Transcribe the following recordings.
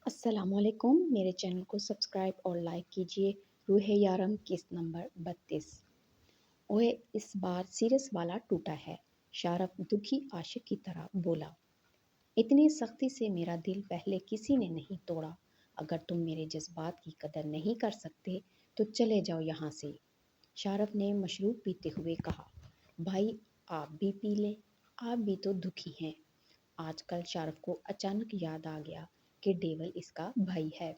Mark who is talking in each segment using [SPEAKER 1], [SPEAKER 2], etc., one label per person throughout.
[SPEAKER 1] السلام علیکم، میرے چینل کو سبسکرائب اور لائک کیجیے۔ روح یارم قسط نمبر 32۔ اوے اس بار سیریس والا ٹوٹا ہے، شارف دکھی عاشق کی طرح بولا۔ اتنی سختی سے میرا دل پہلے کسی نے نہیں توڑا۔ اگر تم میرے جذبات کی قدر نہیں کر سکتے تو چلے جاؤ یہاں سے، شارف نے مشروب پیتے ہوئے کہا۔ بھائی آپ بھی پی لیں، آپ بھی تو دکھی ہیں۔ آج کل شارف کو اچانک یاد آ گیا کہ ڈیول اس کا بھائی ہے۔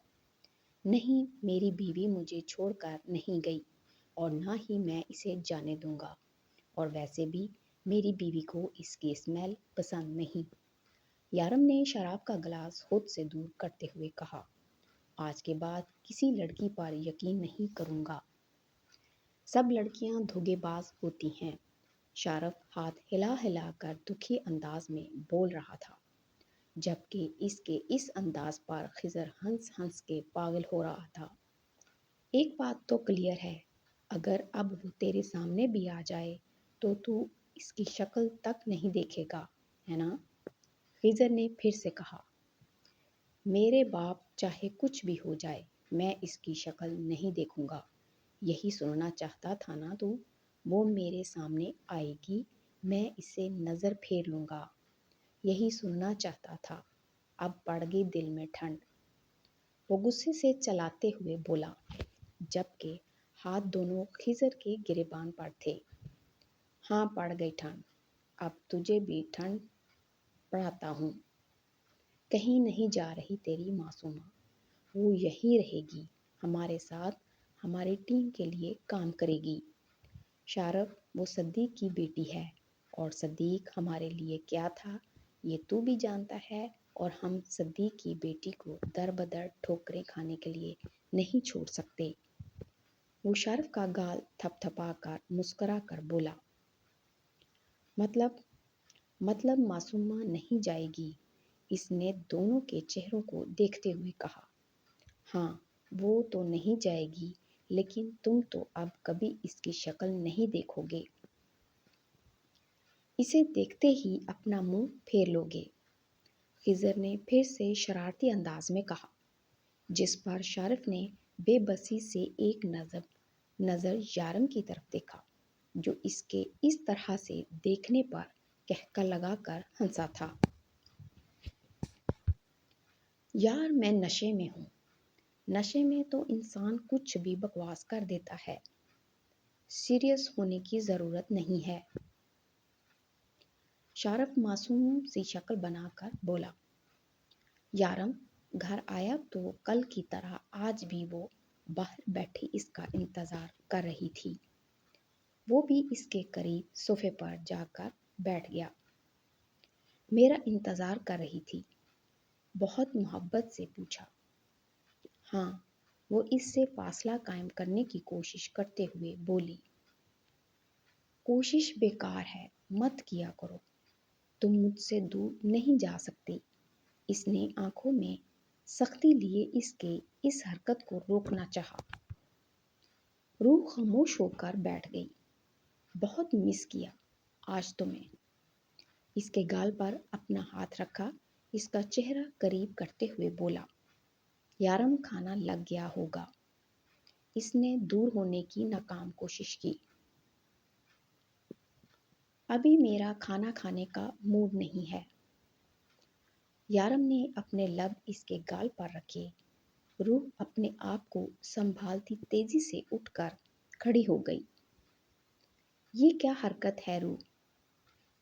[SPEAKER 1] نہیں، میری بیوی مجھے چھوڑ کر نہیں گئی اور نہ ہی میں اسے جانے دوں گا، اور ویسے بھی میری بیوی کو اس کی اسمیل پسند نہیں۔ یارم نے شراب کا گلاس خود سے دور کرتے ہوئے کہا۔ آج کے بعد کسی لڑکی پر یقین نہیں کروں گا، سب لڑکیاں دھوکے باز ہوتی ہیں۔ شارف ہاتھ ہلا ہلا کر دکھی انداز میں بول رہا تھا، جبکہ اس کے اس انداز پر خضر ہنس ہنس کے پاگل ہو رہا تھا۔ ایک بات تو کلیئر ہے، اگر اب وہ تیرے سامنے بھی آ جائے تو اس کی شکل تک نہیں دیکھے گا، ہے نا؟ خضر نے پھر سے کہا۔ میرے باپ چاہے کچھ بھی ہو جائے، میں اس کی شکل نہیں دیکھوں گا۔ یہی سننا چاہتا تھا نا تو؟ وہ میرے سامنے آئے گی، میں اسے نظر پھیر لوں گا۔ یہی سننا چاہتا تھا۔ اب پڑ گئی دل میں ٹھنڈ، وہ غصے سے چلاتے ہوئے بولا، جبکہ ہاتھ دونوں خضر کے گریبان پر تھے۔ ہاں پڑ گئی ٹھنڈ، اب تجھے بھی ٹھنڈ پڑھاتا ہوں۔ کہیں نہیں جا رہی تیری معصومہ، وہ یہیں رہے گی، ہمارے ساتھ ہماری ٹیم کے لیے کام کرے گی۔ شارف، وہ صدیق کی بیٹی ہے، اور صدیق ہمارے لیے کیا تھا یہ تو بھی جانتا ہے، اور ہم صدیق کی بیٹی کو در بدر ٹھوکریں کھانے کے لیے نہیں چھوڑ سکتے۔ وہ شارف کا گال تھپ تھپا کر مسکرا کر بولا۔ مطلب معصومہ نہیں جائے گی؟ اس نے دونوں کے چہروں کو دیکھتے ہوئے کہا۔ ہاں وہ تو نہیں جائے گی، لیکن تم تو اب کبھی اس کی شکل نہیں دیکھو گے، اسے دیکھتے ہی اپنا منہ پھیر لو گے، خضر نے پھر سے شرارتی انداز میں کہا، جس پر شارف نے بے بسی سے ایک نظر یارم کی طرف دیکھا، جو اس کے اس طرح سے دیکھنے پر کہکا لگا کر ہنسا تھا۔ یار میں نشے میں ہوں، نشے میں تو انسان کچھ بھی بکواس کر دیتا ہے، سیریس ہونے کی ضرورت نہیں ہے، شارف معصوم سی شکل بنا کر بولا۔ یارم گھر آیا تو کل کی طرح آج بھی وہ باہر بیٹھی اس کا انتظار کر رہی تھی۔ وہ بھی اس کے قریب صوفے پر جا کر بیٹھ گیا۔ میرا انتظار کر رہی تھی؟ بہت محبت سے پوچھا۔ ہاں، وہ اس سے فاصلہ قائم کرنے کی کوشش کرتے ہوئے بولی۔ کوشش بیکار ہے، مت کیا کرو، تم مجھ سے دور نہیں جا سکتی۔ اس نے آنکھوں میں سختی لیے اس کے اس حرکت کو روکنا چاہا۔ روح خاموش ہو کر بیٹھ گئی۔ بہت مس کیا آج تمہیں۔ اس کے گال پر اپنا ہاتھ رکھا، اس کا چہرہ قریب کرتے ہوئے بولا۔ یارم کھانا لگ گیا ہوگا، اس نے دور ہونے کی ناکام کوشش کی۔ ابھی میرا کھانا کھانے کا موڈ نہیں ہے۔ یارم نے اپنے لب اس کے گال پر رکھے۔ روح اپنے آپ کو سنبھالتی تیزی سے اٹھ کر کھڑی ہو گئی۔ یہ کیا حرکت ہے روح؟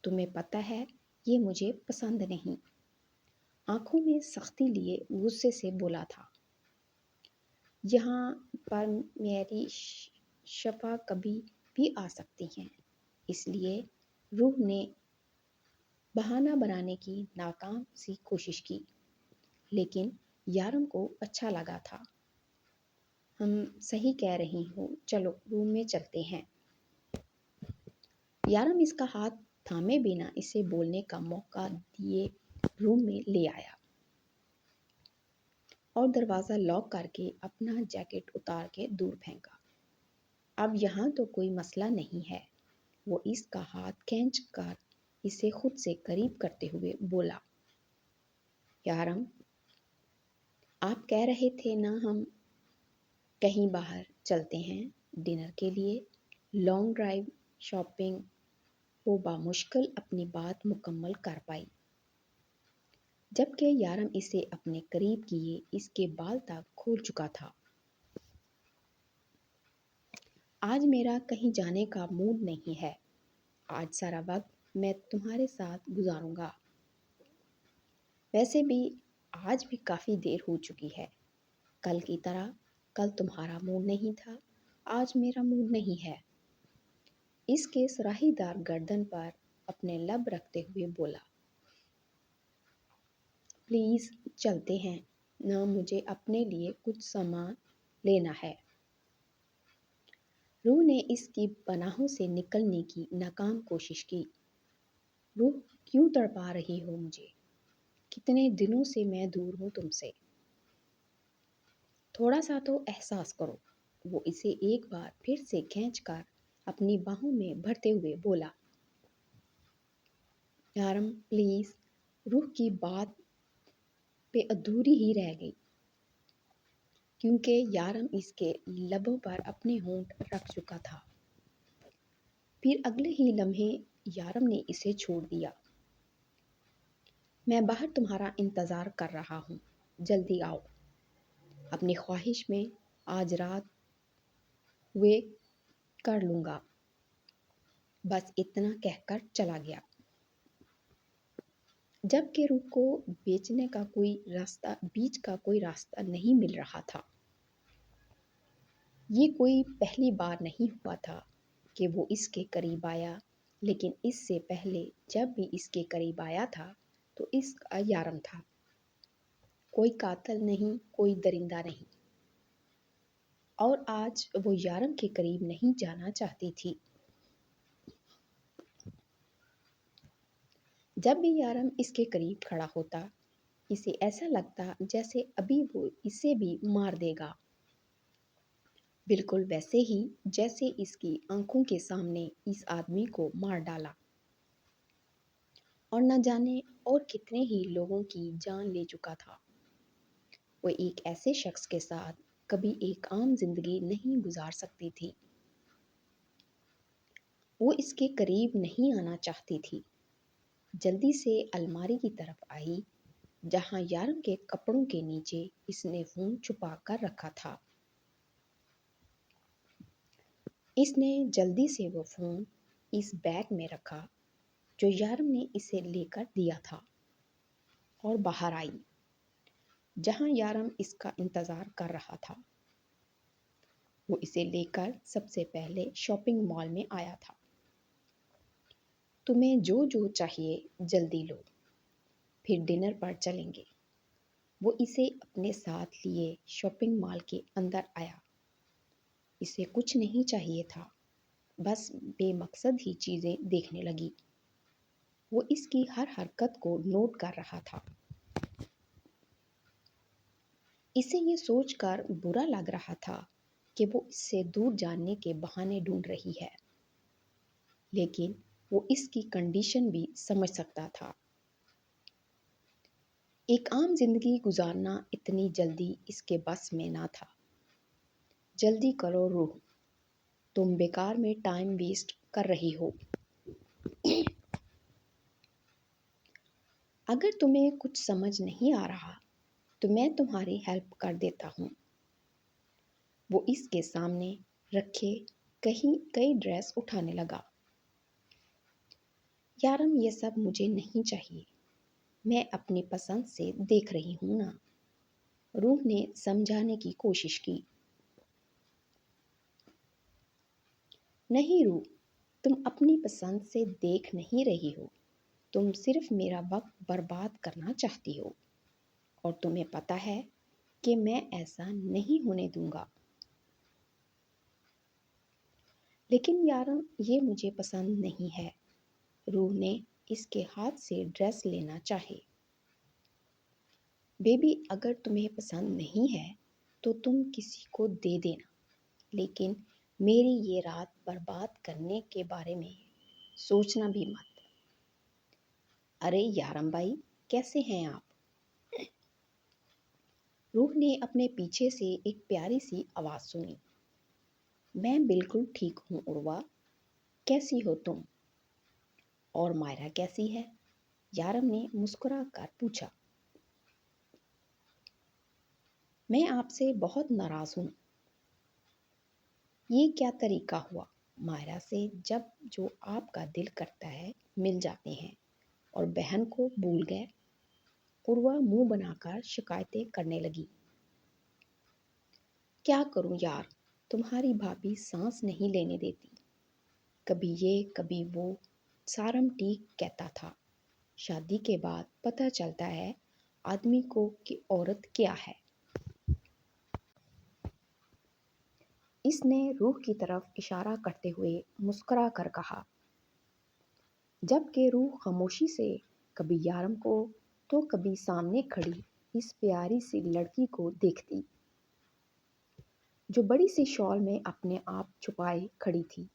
[SPEAKER 1] تمہیں پتہ ہے یہ مجھے پسند نہیں، آنکھوں میں سختی لیے غصے سے بولا تھا۔ یہاں پر میری شفا کبھی بھی آ سکتی ہیں، اس لیے روح نے بہانہ بنانے کی ناکام سی کوشش کی، لیکن یارم کو اچھا لگا تھا۔ ہم صحیح کہہ رہی ہو، چلو روم میں چلتے ہیں۔ یارم اس کا ہاتھ تھامے بنا اسے بولنے کا موقع دیے روم میں لے آیا اور دروازہ لاک کر کے اپنا جیکٹ اتار کے دور پھینکا۔ اب یہاں تو کوئی مسئلہ نہیں ہے، وہ اس کا ہاتھ کھینچ کر اسے خود سے قریب کرتے ہوئے بولا۔ یارم آپ کہہ رہے تھے نا ہم کہیں باہر چلتے ہیں ڈنر کے لیے. Long drive shopping. وہ بامشکل اپنی بات مکمل کر پائی جب کہ یارم اسے اپنے قریب کیے اس کے بال تک کھول چکا تھا. آج میرا کہیں جانے کا موڈ نہیں ہے. آج سارا وقت میں تمہارے ساتھ گزاروں گا. ویسے بھی آج بھی کافی دیر ہو چکی ہے. کل کی طرح کل تمہارا موڈ نہیں تھا، آج میرا موڈ نہیں ہے. اس کے سراہی دار گردن پر اپنے لب رکھتے ہوئے بولا. پلیز چلتے ہیں نا، مجھے اپنے لیے کچھ سامان لینا ہے. روح نے اس کی پناہوں سے نکلنے کی ناکام کوشش کی. روح کیوں تڑپا رہی ہو مجھے؟ کتنے دنوں سے میں دور ہوں تم سے. تھوڑا سا تو احساس کرو. وہ اسے ایک بار پھر سے کھینچ کر اپنی باہوں میں بھرتے ہوئے بولا. یارم پلیز. روح کی بات پہ ادھوری ہی رہ گئی کیونکہ یارم اس کے لبوں پر اپنے ہونٹ رکھ چکا تھا. پھر اگلے ہی لمحے یارم نے اسے چھوڑ دیا. میں باہر تمہارا انتظار کر رہا ہوں، جلدی آؤ. اپنی خواہش میں آج رات ہوئے کر لوں گا. بس اتنا کہہ کر چلا گیا. جب کہ روح کو بیچ کا کوئی راستہ نہیں مل رہا تھا. یہ کوئی پہلی بار نہیں ہوا تھا کہ وہ اس کے قریب آیا، لیکن اس سے پہلے جب بھی اس کے قریب آیا تھا تو اس کا یارم تھا. کوئی قاتل نہیں، کوئی درندہ نہیں. اور آج وہ یارم کے قریب نہیں جانا چاہتی تھی. جب بھی یارم اس کے قریب کھڑا ہوتا اسے ایسا لگتا جیسے ابھی وہ اسے بھی مار دے گا. بالکل ویسے ہی جیسے اس کی آنکھوں کے سامنے اس آدمی کو مار ڈالا اور نہ جانے اور کتنے ہی لوگوں کی جان لے چکا تھا. وہ ایک ایسے شخص کے ساتھ کبھی ایک عام زندگی نہیں گزار سکتی تھی. وہ اس کے قریب نہیں آنا چاہتی تھی. جلدی سے الماری کی طرف آئی جہاں یارم کے کپڑوں کے نیچے اس نے فون چھپا کر رکھا تھا. اس نے جلدی سے وہ فون اس بیگ میں رکھا جو یارم نے اسے لے کر دیا تھا اور باہر آئی جہاں یارم اس کا انتظار کر رہا تھا. وہ اسے لے کر سب سے پہلے شاپنگ مال میں آیا تھا. تمہیں جو چاہیے جلدی لو، پھر ڈنر پر چلیں گے. وہ اسے اپنے ساتھ لیے شاپنگ مال کے اندر آیا. اسے کچھ نہیں چاہیے تھا، بس بے مقصد ہی چیزیں دیکھنے لگی. وہ اس کی ہر حرکت کو نوٹ کر رہا تھا. اسے یہ سوچ کر برا لگ رہا تھا کہ وہ اس سے دور جانے کے بہانے ڈھونڈ رہی ہے، لیکن وہ اس کی کنڈیشن بھی سمجھ سکتا تھا. ایک عام زندگی گزارنا اتنی جلدی اس کے بس میں نہ تھا. جلدی کرو روح، تم بیکار میں ٹائم ویسٹ کر رہی ہو. اگر تمہیں کچھ سمجھ نہیں آ رہا تو میں تمہاری ہیلپ کر دیتا ہوں. وہ اس کے سامنے رکھے کئی ڈریس اٹھانے لگا. یارم یہ سب مجھے نہیں چاہیے، میں اپنی پسند سے دیکھ رہی ہوں نا. روح نے سمجھانے کی کوشش کی. نہیں روح، تم اپنی پسند سے دیکھ نہیں رہی ہو، تم صرف میرا وقت برباد کرنا چاہتی ہو، اور تمہیں پتہ ہے کہ میں ایسا نہیں ہونے دوں گا. لیکن یارم یہ مجھے پسند نہیں ہے. روح نے اس کے ہاتھ سے ڈریس لینا چاہے. بیبی اگر تمہیں پسند نہیں ہے تو تم کسی کو دے دینا، لیکن میری یہ رات برباد کرنے کے بارے میں سوچنا بھی مت. ارے یارم بھائی، کیسے ہیں آپ؟ روح نے اپنے پیچھے سے ایک پیاری سی آواز سنی۔ میں بالکل ٹھیک ہوں عروہ، کیسی ہو تم؟ اور مائرہ کیسی ہے؟ یارم نے مسکرا کر پوچھا۔ میں آپ سے بہت ناراض ہوں۔ یہ کیا طریقہ ہوا؟ مائرہ سے جب جو آپ کا دل کرتا ہے مل جاتے ہیں اور بہن کو بھول گئے؟ عروہ منہ بنا کر شکایتیں کرنے لگی۔ کیا کروں یار، تمہاری بھابھی سانس نہیں لینے دیتی، کبھی یہ کبھی وہ۔ سارم ٹھیک کہتا تھا، شادی کے بعد پتہ چلتا ہے آدمی کو کہ عورت کیا ہے۔ اس نے روح کی طرف اشارہ کرتے ہوئے مسکرا کر کہا، جب کہ روح خاموشی سے کبھی یارم کو تو کبھی سامنے کھڑی اس پیاری سی لڑکی کو دیکھتی، جو بڑی سی شال میں اپنے آپ چھپائے کھڑی تھی۔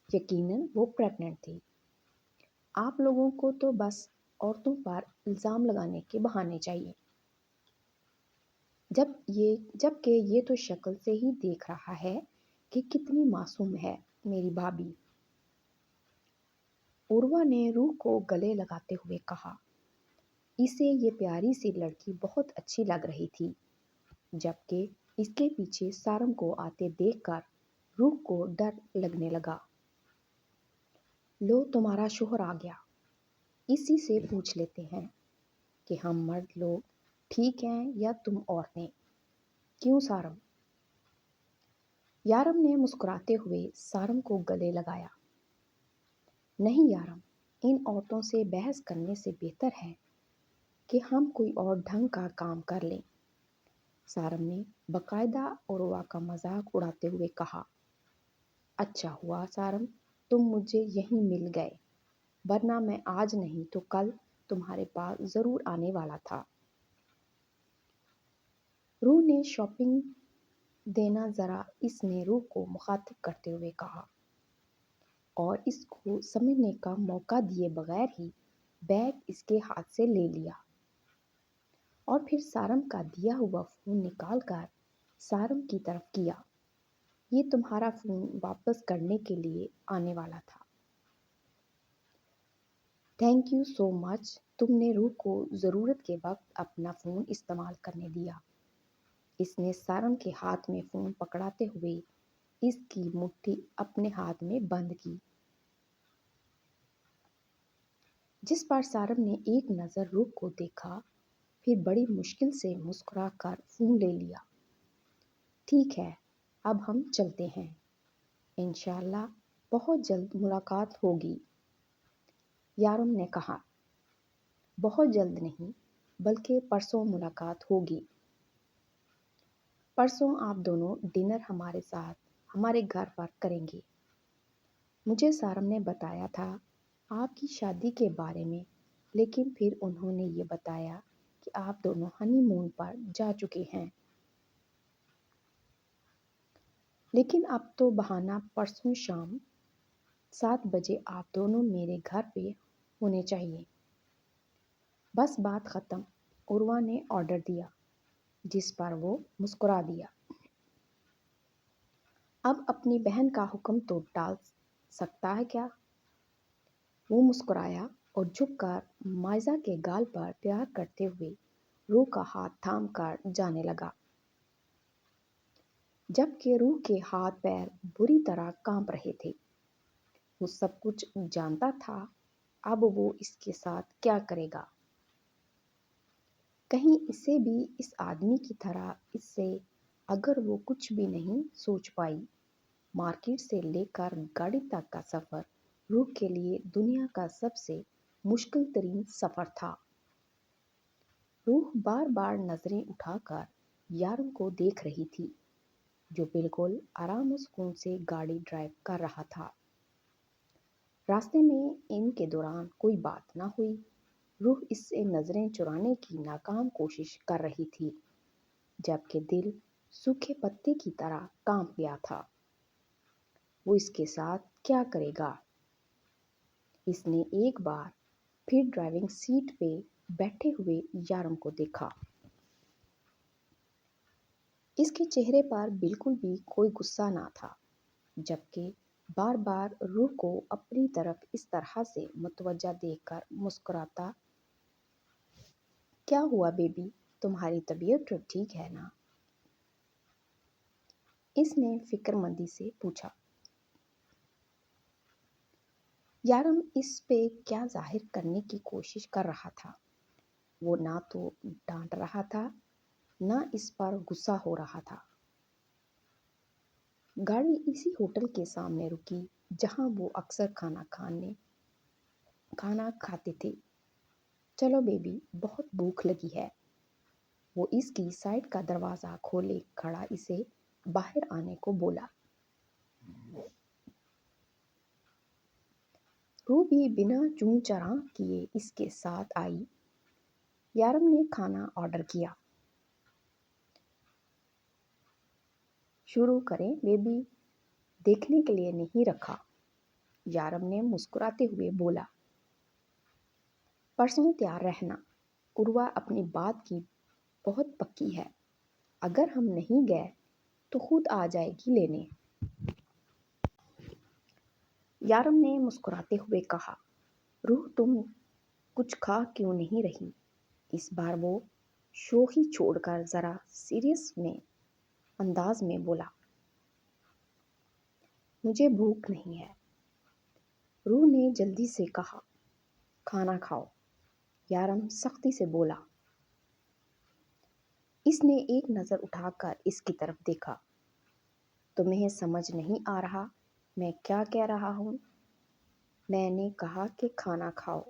[SPEAKER 1] یقیناً وہ پریگننٹ تھی۔ آپ لوگوں کو تو بس عورتوں پر الزام لگانے کے بہانے چاہیے، جب کہ یہ تو شکل سے ہی دیکھ رہا ہے کہ کتنی معصوم ہے میری بھابھی۔ عروہ نے روح کو گلے لگاتے ہوئے کہا۔ اسے یہ پیاری سی لڑکی بہت اچھی لگ رہی تھی، جبکہ اس کے پیچھے سارم کو آتے دیکھ کر روح کو ڈر لگنے لگا۔ لو تمہارا شوہر آ گیا، اسی سے پوچھ لیتے ہیں کہ ہم مرد لوگ ٹھیک ہیں یا تم عورتیں، کیوں سارم؟ یارم نے مسکراتے ہوئے سارم کو گلے لگایا۔ نہیں یارم، ان عورتوں سے بحث کرنے سے بہتر ہے کہ ہم کوئی اور ڈھنگ کا کام کر لیں۔ سارم نے باقاعدہ عروہ کا مذاق اڑاتے ہوئے کہا۔ اچھا ہوا سارم تم مجھے یہیں مل گئے، ورنہ میں آج نہیں تو کل تمہارے پاس ضرور آنے والا تھا۔ روح نے شاپنگ دینا ذرا، اس نے روح کو مخاطب کرتے ہوئے کہا، اور اس کو سمجھنے کا موقع دیے بغیر ہی بیگ اس کے ہاتھ سے لے لیا، اور پھر سارم کا دیا ہوا فون نکال کر سارم کی طرف کیا۔ یہ تمہارا فون واپس کرنے کے لیے آنے والا تھا۔ تھینک یو سو مچ، تم نے روح کو ضرورت کے وقت اپنا فون استعمال کرنے دیا۔ اس نے سارم کے ہاتھ میں فون پکڑاتے ہوئے اس کی مٹھی اپنے ہاتھ میں بند کی، جس پر سارم نے ایک نظر روح کو دیکھا، پھر بڑی مشکل سے مسکرا کر فون لے لیا۔ ٹھیک ہے، اب ہم چلتے ہیں، انشاءاللہ بہت جلد ملاقات ہوگی، یارم نے کہا۔ بہت جلد نہیں، بلکہ پرسوں ملاقات ہوگی۔ پرسوں آپ دونوں ڈنر ہمارے ساتھ ہمارے گھر پر کریں گے۔ مجھے سارم نے بتایا تھا آپ کی شادی کے بارے میں، لیکن پھر انہوں نے یہ بتایا کہ آپ دونوں ہنی مون پر جا چکے ہیں۔ لیکن اب تو بہانہ پرسوں شام 7 بجے آپ دونوں میرے گھر پہ ہونے چاہیے۔ بس بات ختم، عروہ نے آرڈر دیا، جس پر وہ مسکرا دیا۔ اب اپنی بہن کا حکم تو ٹال سکتا ہے کیا؟ وہ مسکرایا اور جھک کر مائزہ کے گال پر پیار کرتے ہوئے روح کا ہاتھ تھام کر جانے لگا، جبکہ روح کے ہاتھ پیر بری طرح کانپ رہے تھے۔ وہ سب کچھ جانتا تھا، اب وہ اس کے ساتھ کیا کرے گا؟ کہیں اسے بھی اس آدمی کی طرح اس سے اگر وہ کچھ بھی نہیں سوچ پائی۔ مارکیٹ سے لے کر گاڑی تک کا سفر روح کے لیے دنیا کا سب سے مشکل ترین سفر تھا۔ روح بار بار نظریں اٹھا کر یارم کو دیکھ رہی تھی، جو بالکل آرام و سکون سے گاڑی ڈرائیو کر رہا تھا۔ راستے میں ان کے دوران کوئی بات نہ ہوئی۔ روح اس سے نظریں چرانے کی ناکام کوشش کر رہی تھی، جبکہ دل سوکھے پتے کی طرح کانپ گیا تھا۔ وہ اس کے ساتھ کیا کرے گا؟ اس نے ایک بار پھر ڈرائیونگ سیٹ پہ بیٹھے ہوئے یارم کو دیکھا۔ اس کے چہرے پر بالکل بھی کوئی غصہ نہ تھا، جبکہ بار بار روح کو اپنی طرف اس طرح سے متوجہ دیکھ کر مسکراتا۔ کیا ہوا بیبی، تمہاری طبیعت تو ٹھیک ہے نا؟ اس نے فکر مندی سے پوچھا۔ یارم اس پہ کیا ظاہر کرنے کی کوشش کر رہا تھا؟ وہ نہ تو ڈانٹ رہا تھا، نہ اس پر غصہ ہو رہا تھا۔ گاڑی اسی ہوٹل کے سامنے رکی جہاں وہ اکثر کھانا کھاتے تھے۔ چلو بیبی، بہت بھوک لگی ہے۔ وہ اس کی سائیڈ کا دروازہ کھولے کھڑا اسے باہر آنے کو بولا۔ روح بھی بنا چوں چراں کیے اس کے ساتھ آئی۔ یارم نے کھانا آرڈر کیا۔ شروع کریں بیبی، دیکھنے کے لیے نہیں رکھا، یارم نے مسکراتے ہوئے بولا۔ پرسوں تیار رہنا، عروہ اپنی بات کی بہت پکی ہے، اگر ہم نہیں گئے تو خود آ جائے گی لینے۔ یارم نے مسکراتے ہوئے کہا۔ روح تم کچھ کھا کیوں نہیں رہی؟ اس بار وہ شوخی چھوڑ کر ذرا سیریس انداز میں بولا۔ مجھے بھوک نہیں ہے، روح نے جلدی سے کہا۔ کھانا کھاؤ، یارم سختی سے بولا۔ اس نے ایک نظر اٹھا کر اس کی طرف دیکھا۔ تمہیں سمجھ نہیں آ رہا میں کیا کہہ رہا ہوں؟ میں نے کہا کہ کھانا کھاؤ۔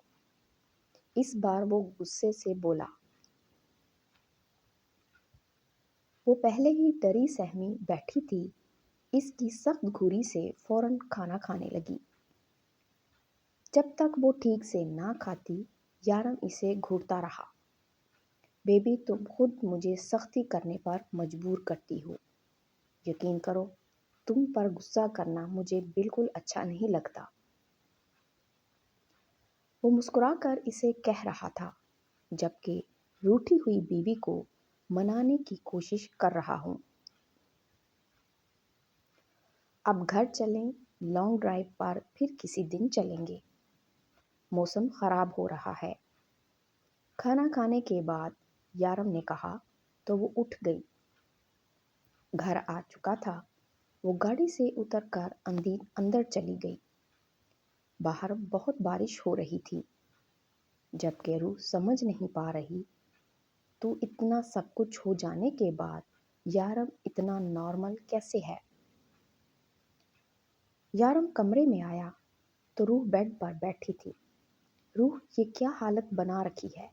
[SPEAKER 1] اس بار وہ غصے سے بولا۔ وہ پہلے ہی ڈری سہمی بیٹھی تھی، اس کی سخت گھوری سے فوراً کھانا کھانے لگی۔ جب تک وہ ٹھیک سے نہ کھاتی، یارم اسے گھورتا رہا۔ بیبی تم خود مجھے سختی کرنے پر مجبور کرتی ہو، یقین کرو تم پر غصہ کرنا مجھے بالکل اچھا نہیں لگتا۔ وہ مسکرا کر اسے کہہ رہا تھا، جبکہ روٹھی ہوئی بیوی کو منانے کی کوشش کر رہا ہوں۔ اب گھر چلیں، لانگ ڈرائیو پر پھر کسی دن چلیں گے، موسم خراب ہو رہا ہے۔ کھانا کھانے کے بعد یارم نے کہا تو وہ اٹھ گئی۔ گھر آ چکا تھا، وہ گاڑی سے اتر کر اندر چلی گئی۔ باہر بہت بارش ہو رہی تھی، جبکہ روح سمجھ نہیں پا رہی تو اتنا سب کچھ ہو جانے کے بعد یارم اتنا نارمل کیسے ہے۔ یارم کمرے میں آیا تو روح بیڈ پر بیٹھی تھی۔ روح، یہ کیا حالت بنا رکھی ہے؟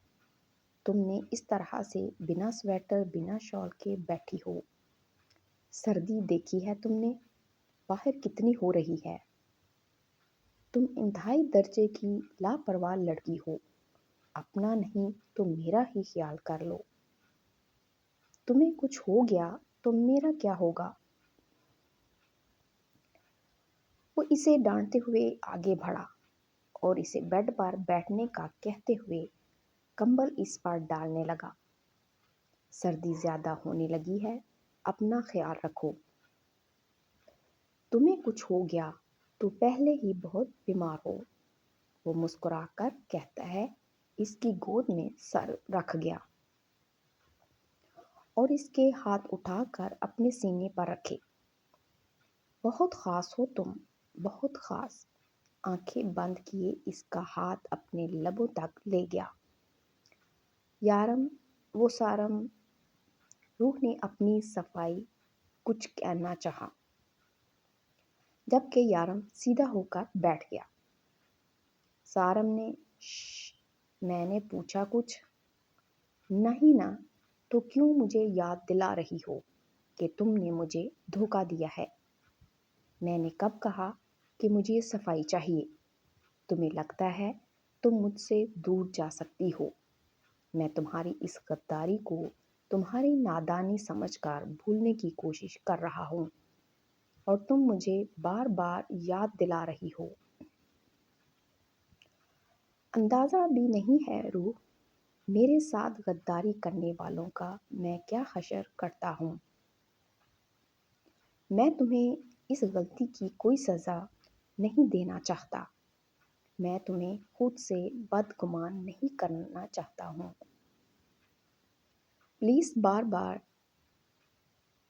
[SPEAKER 1] تم نے اس طرح سے بنا سویٹر بنا شال کے بیٹھی ہو؟ سردی دیکھی ہے تم نے؟ باہر کتنی ہو رہی ہے؟ تم انتہائی درجے کی لاپرواہ لڑکی ہو، اپنا نہیں تو میرا ہی خیال کر لو۔ تمہیں کچھ ہو گیا تو میرا کیا ہوگا؟ وہ اسے ڈانٹتے ہوئے آگے بڑھا اور اسے بیڈ پر بیٹھنے کا کہتے ہوئے کمبل اس پر ڈالنے لگا۔ سردی زیادہ ہونے لگی ہے، اپنا خیال رکھو۔ تمہیں کچھ ہو گیا تو پہلے ہی بہت بیمار ہو، وہ مسکرا کر کہتا ہے، اس کی گود میں سر رکھ گیا اور اس کے ہاتھ اٹھا کر اپنے سینے پر رکھے۔ بہت خاص ہو تم، بہت خاص۔ آنکھیں بند کیے اس کا ہاتھ اپنے لبوں تک لے گیا۔ یارم، وہ سارم، روح نے اپنی صفائی کچھ کہنا چاہا، جبکہ یارم سیدھا ہو کر بیٹھ گیا۔ سارم نے میں نے پوچھا کچھ؟ نہیں نا، تو کیوں مجھے یاد دلا رہی ہو کہ تم نے مجھے دھوکہ دیا ہے؟ میں نے کب کہا کہ مجھے صفائی چاہیے؟ تمہیں لگتا ہے تم مجھ سے دور جا سکتی ہو؟ میں تمہاری اس غداری کو تمہاری نادانی سمجھ کر بھولنے کی کوشش کر رہا ہوں، اور تم مجھے بار بار یاد دلا رہی ہو۔ اندازہ بھی نہیں ہے روح، میرے ساتھ غداری کرنے والوں کا میں کیا حشر کرتا ہوں۔ میں تمہیں اس غلطی کی کوئی سزا نہیں دینا چاہتا، میں تمہیں خود سے بدگمان نہیں کرنا چاہتا ہوں۔ پلیز بار بار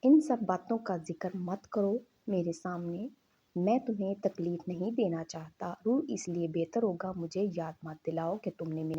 [SPEAKER 1] ان سب باتوں کا ذکر مت کرو میرے سامنے، میں تمہیں تکلیف نہیں دینا چاہتا۔ روح، اس لیے بہتر ہوگا مجھے یاد مت دلاؤ کہ تم نے میرے